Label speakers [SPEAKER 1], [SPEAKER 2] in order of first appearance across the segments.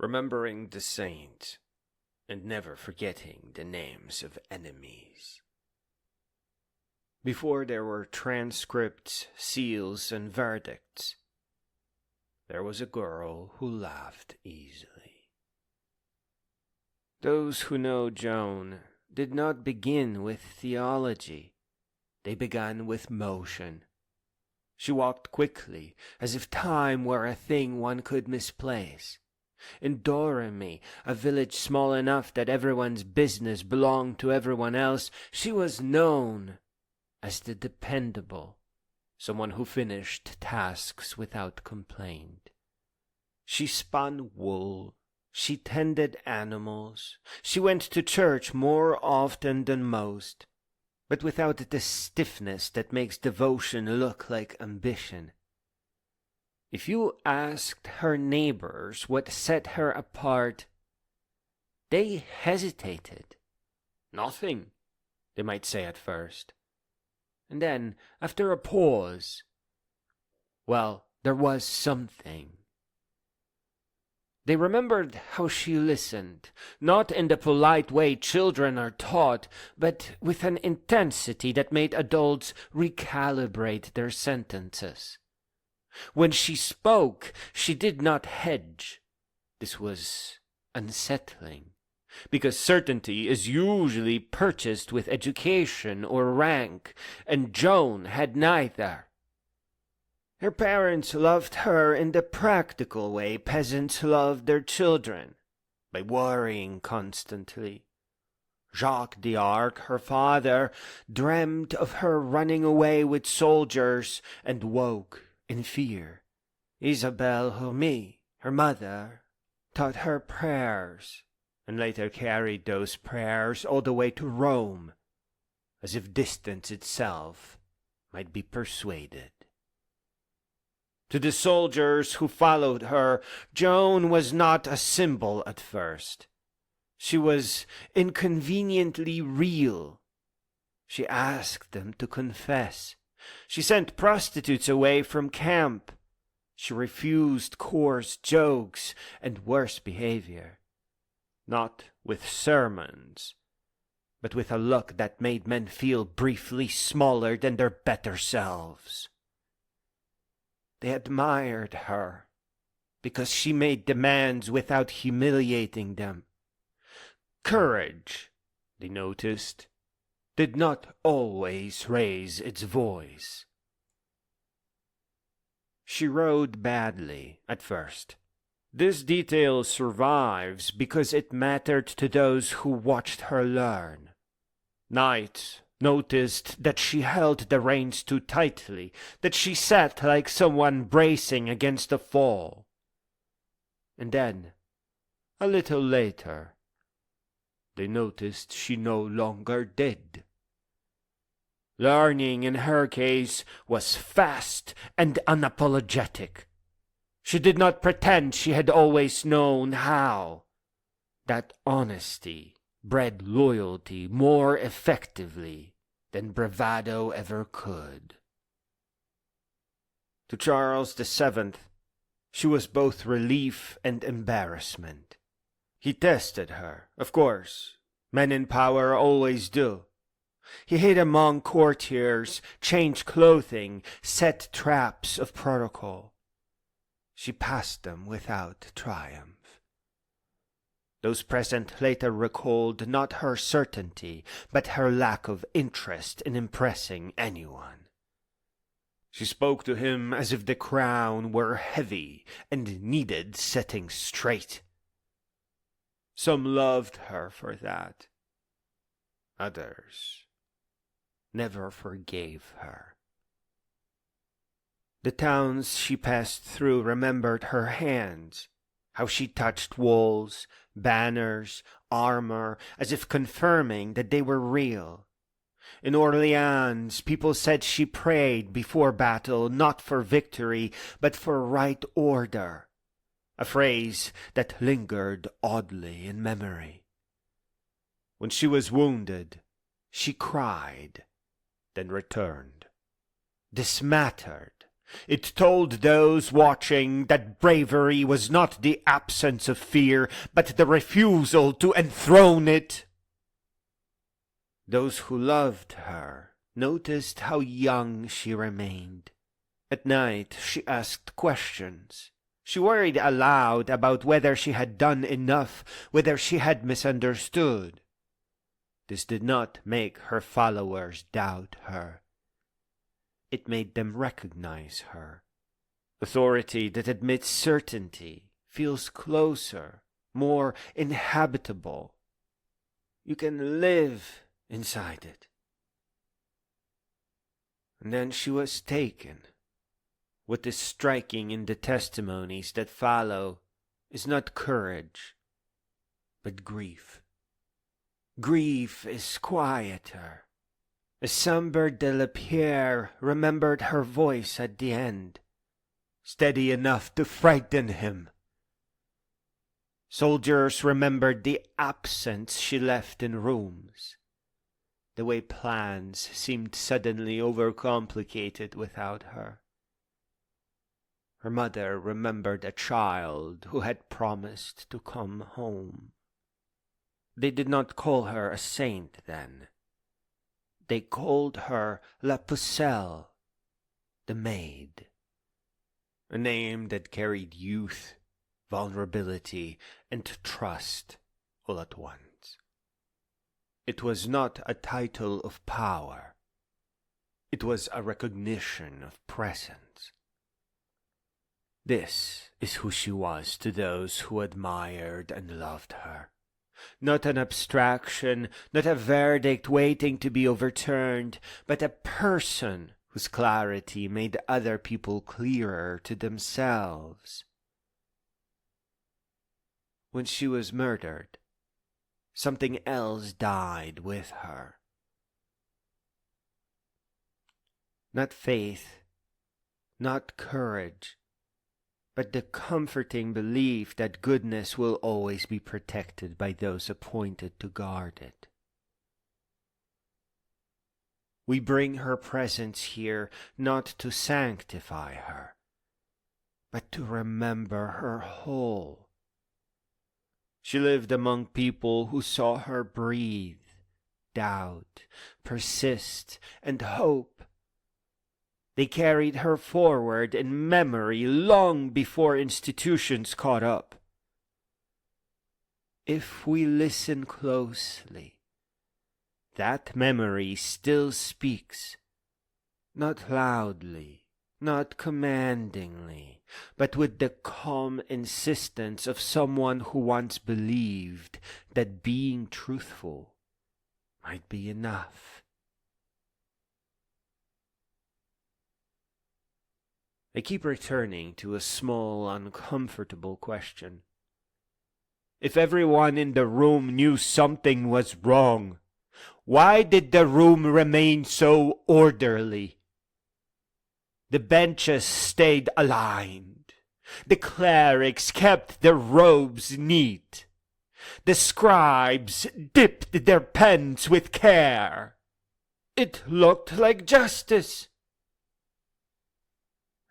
[SPEAKER 1] remembering the saint, and never forgetting the names of enemies. Before there were transcripts, seals, and verdicts, there was a girl who laughed easily. Those who know Joan did not begin with theology. They began with motion. She walked quickly, as if time were a thing one could misplace. In Domrémy, a village small enough that everyone's business belonged to everyone else, she was known as the dependable, someone who finished tasks without complaint. She spun wool, she tended animals, she went to church more often than most, but without the stiffness that makes devotion look like ambition. If you asked her neighbors what set her apart, they hesitated. Nothing, they might say at first. And then, after a pause, well, there was something. They remembered how she listened, not in the polite way children are taught, but with an intensity that made adults recalibrate their sentences. When she spoke, she did not hedge. This was unsettling, because certainty is usually purchased with education or rank, and Joan had neither. Her parents loved her in the practical way peasants loved their children, by worrying constantly. Jacques the Arc, her father, dreamed of her running away with soldiers and woke in fear. Isabelle Romée, her mother, taught her prayers, and later carried those prayers all the way to Rome, as if distance itself might be persuaded. To the soldiers who followed her, Joan was not a symbol at first. She was inconveniently real. She asked them to confess. She sent prostitutes away from camp. She refused coarse jokes and worse behavior. Not with sermons, but with a look that made men feel briefly smaller than their better selves. They admired her because she made demands without humiliating them. Courage, they noticed, did not always raise its voice. She rode badly at first. This detail survives because it mattered to those who watched her learn. Knights noticed that she held the reins too tightly, that she sat like someone bracing against a fall. And then, a little later, they noticed she no longer did. Learning in her case was fast and unapologetic. She did not pretend she had always known how. That honesty bred loyalty more effectively than bravado ever could. To Charles VII, she was both relief and embarrassment. He tested her, of course. Men in power always do. He hid among courtiers, changed clothing, set traps of protocol. She passed them without triumph. Those present later recalled not her certainty, but her lack of interest in impressing anyone. She spoke to him as if the crown were heavy and needed setting straight. Some loved her for that. Others never forgave her. The towns she passed through remembered her hands, how she touched walls, banners, armor, as if confirming that they were real. In Orleans, people said she prayed before battle not for victory, but for right order, a phrase that lingered oddly in memory. When she was wounded, she cried, then returned. This mattered, It told those watching that bravery was not the absence of fear, but the refusal to enthrone it. Those who loved her noticed how young she remained. At night she asked questions. She worried aloud about whether she had done enough, whether she had misunderstood. This did not make her followers doubt her. It made them recognize her. Authority that admits certainty feels closer, more inhabitable. You can live inside it. And then she was taken. What is striking in the testimonies that follow is not courage, but grief. Grief is quieter. Assembler de la Pierre remembered her voice at the end, steady enough to frighten him. Soldiers remembered the absence she left in rooms, the way plans seemed suddenly overcomplicated without her. Her mother remembered a child who had promised to come home. They did not call her a saint then. They called her La Pucelle, the maid, a name that carried youth, vulnerability, and trust all at once. It was not a title of power. It was a recognition of presence. This is who she was to those who admired and loved her. Not an abstraction, not a verdict waiting to be overturned, but a person whose clarity made other people clearer to themselves. When she was murdered, something else died with her. Not faith, not courage, but the comforting belief that goodness will always be protected by those appointed to guard it. We bring her presence here not to sanctify her, but to remember her whole. She lived among people who saw her breathe, doubt, persist, and hope. They carried her forward in memory long before institutions caught up. If we listen closely, that memory still speaks, not loudly, not commandingly, but with the calm insistence of someone who once believed that being truthful might be enough. I keep returning to a small, uncomfortable question. If everyone in the room knew something was wrong, why did the room remain so orderly? The benches stayed aligned. The clerics kept their robes neat. The scribes dipped their pens with care. It looked like justice.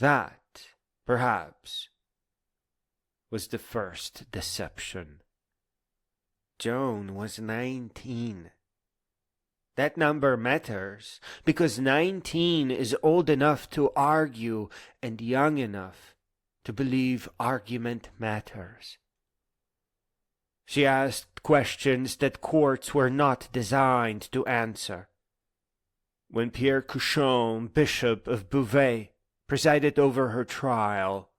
[SPEAKER 1] That, perhaps, was the first deception. Joan was 19. That number matters because 19 is old enough to argue and young enough to believe argument matters. She asked questions that courts were not designed to answer. When Pierre Couchon, Bishop of Beauvais, presided over her trial,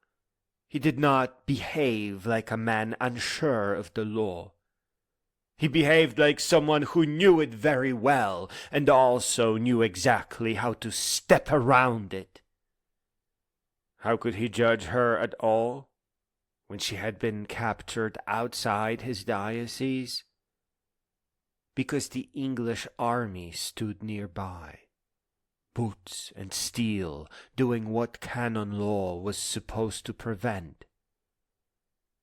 [SPEAKER 1] he did not behave like a man unsure of the law. He behaved like someone who knew it very well and also knew exactly how to step around it. How could he judge her at all when she had been captured outside his diocese? Because the English army stood nearby. Boots and steel, doing what canon law was supposed to prevent.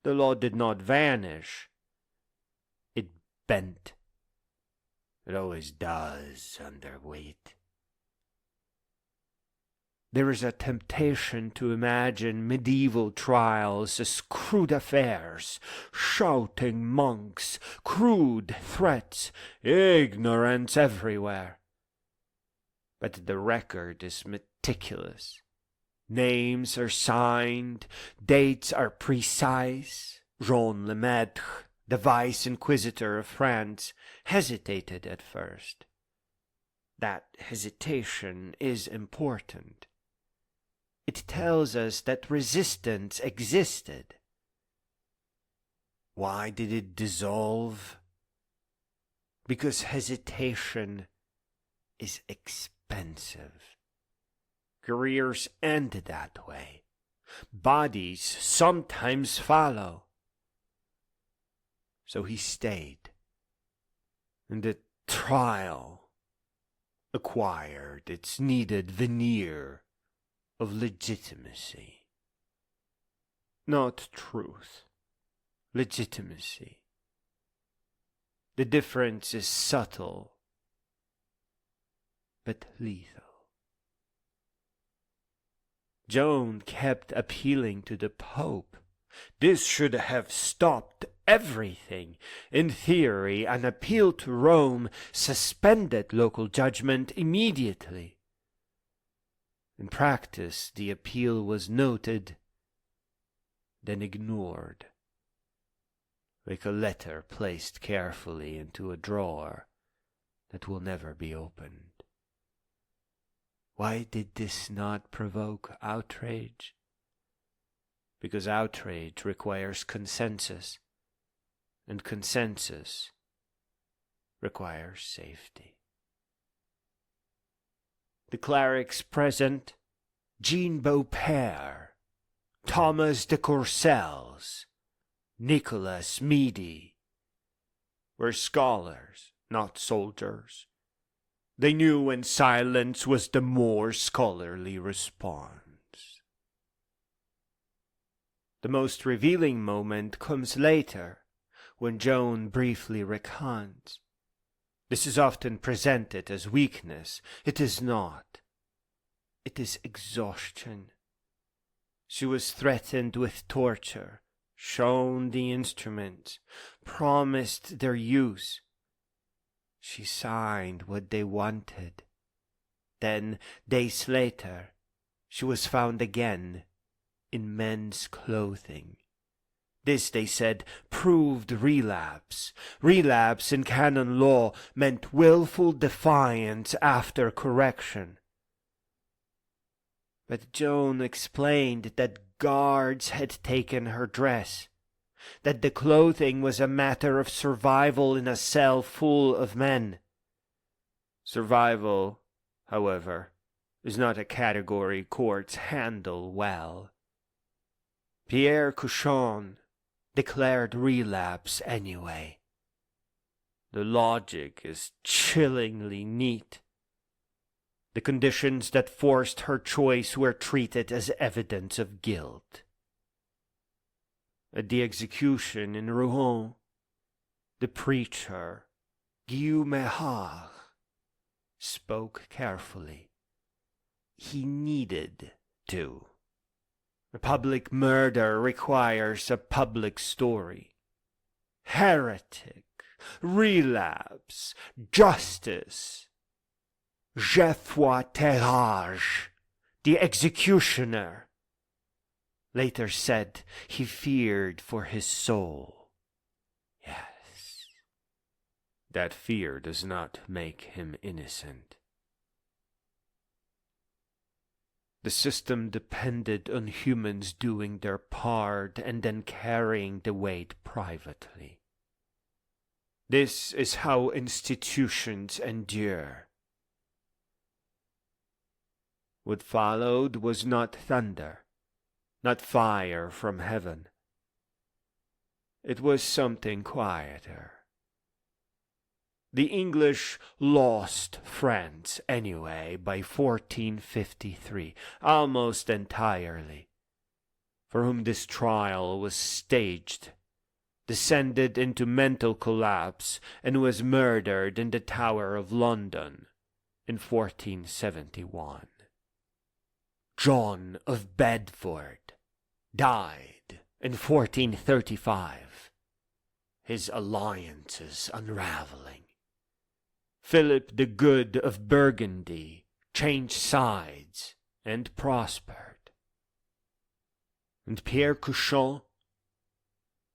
[SPEAKER 1] The law did not vanish. It bent. It always does under weight. There is a temptation to imagine medieval trials as crude affairs, shouting monks, crude threats, ignorance everywhere. But the record is meticulous. Names are signed, dates are precise. Joan le Maître, the vice inquisitor of France, hesitated at first. That hesitation is important. It tells us that resistance existed. Why did it dissolve? Because hesitation is expensive. Careers end that way. Bodies sometimes follow. So he stayed, and the trial acquired its needed veneer of legitimacy. Not truth, legitimacy. The difference is subtle, but lethal. Joan kept appealing to the Pope. This should have stopped everything. In theory, an appeal to Rome suspended local judgment immediately. In practice, the appeal was noted, then ignored, like a letter placed carefully into a drawer that will never be opened. Why did this not provoke outrage? Because outrage requires consensus, and consensus requires safety. The clerics present, Jean Beaupère, Thomas de Courcelles, Nicolas Midi, were scholars, not soldiers. They knew when silence was the more scholarly response. The most revealing moment comes later, when Joan briefly recants. This is often presented as weakness. It is not. It is exhaustion. She was threatened with torture, shown the instruments, promised their use. She signed what they wanted. Then, days later, she was found again in men's clothing. This, they said, proved relapse. Relapse in canon law meant willful defiance after correction. But Joan explained that guards had taken her dress, that the clothing was a matter of survival in a cell full of men. Survival, however, is not a category courts handle well. Pierre Cauchon declared relapse anyway. The logic is chillingly neat. The conditions that forced her choice were treated as evidence of guilt. At the execution in Rouen, the preacher, Guillaume Méhard, spoke carefully. He needed to. A public murder requires a public story. Heretic, relapse, justice. Geoffroy Terrage, the executioner, later said he feared for his soul. Yes, that fear does not make him innocent. The system depended on humans doing their part and then carrying the weight privately. This is how institutions endure. What followed was not thunder, not fire from heaven. It was something quieter. The English lost France anyway by 1453, almost entirely, for whom this trial was staged, descended into mental collapse, and was murdered in the Tower of London in 1471. John of Bedford, died in 1435, his alliances unraveling. Philip the Good of Burgundy changed sides and prospered. And Pierre Cauchon,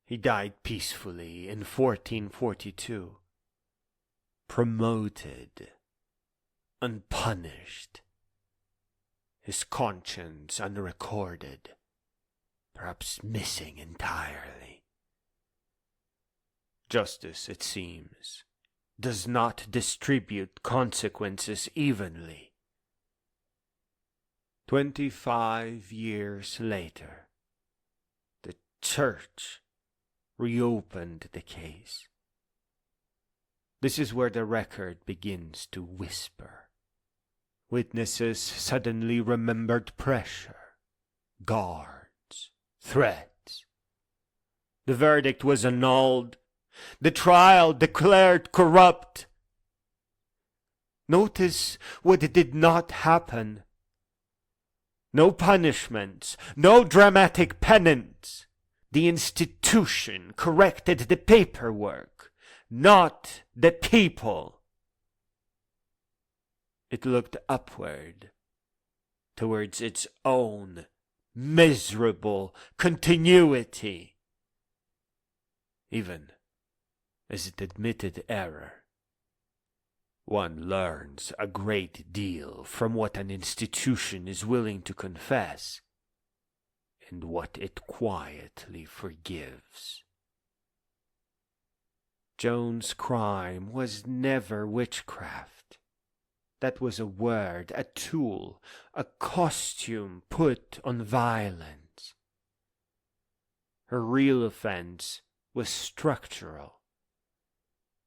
[SPEAKER 1] he died peacefully in 1442, promoted, unpunished, his conscience unrecorded, perhaps missing entirely. Justice, it seems, does not distribute consequences evenly. 25 years later, the Church reopened the case. This is where the record begins to whisper. Witnesses suddenly remembered pressure, guards, threats. The verdict was annulled. The trial declared corrupt. Notice what did not happen. No punishments, no dramatic penance. The institution corrected the paperwork, not the people. It looked upward, towards its own miserable continuity, even as it admitted error. One learns a great deal from what an institution is willing to confess and what it quietly forgives. Joan's crime was never witchcraft. That was a word, a tool, a costume put on violence. Her real offense was structural.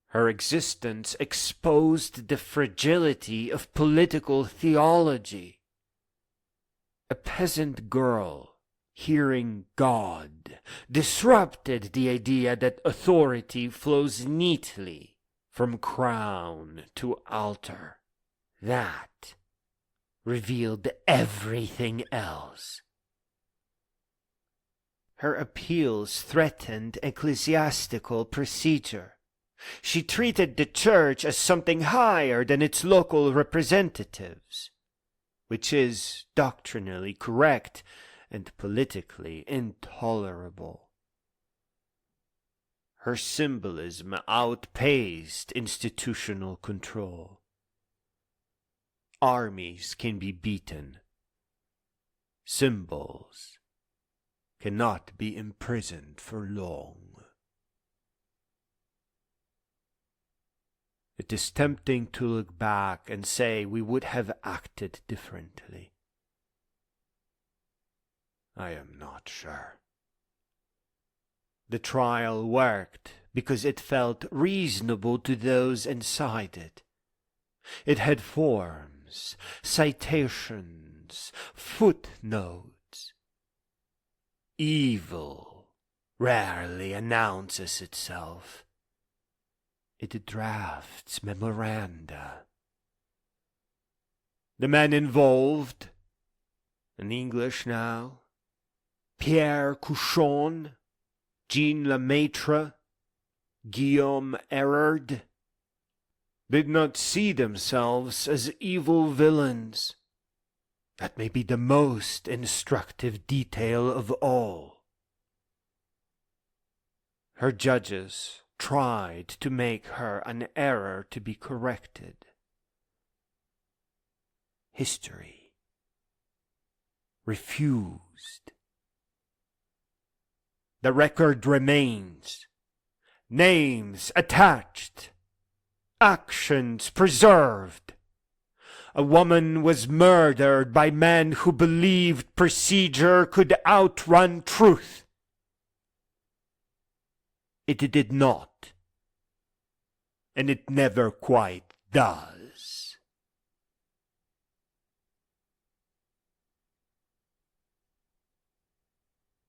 [SPEAKER 1] Her existence exposed the fragility of political theology. A peasant girl, hearing God, disrupted the idea that authority flows neatly from crown to altar. That revealed everything else. Her appeals threatened ecclesiastical procedure. She treated the Church as something higher than its local representatives, which is doctrinally correct and politically intolerable. Her symbolism outpaced institutional control. Armies can be beaten. Symbols cannot be imprisoned for long. It is tempting to look back and say we would have acted differently. I am not sure. The trial worked because it felt reasonable to those inside it. It had forms, citations, footnotes. Evil rarely announces itself. It drafts memoranda. The men involved, in English now, Pierre Cauchon, Jean Lemaitre, Guillaume Erard, did not see themselves as evil villains. That may be the most instructive detail of all. Her judges tried to make her an error to be corrected. History refused. The record remains, names attached, actions preserved. A woman was murdered by men who believed procedure could outrun truth. It did not, and it never quite does.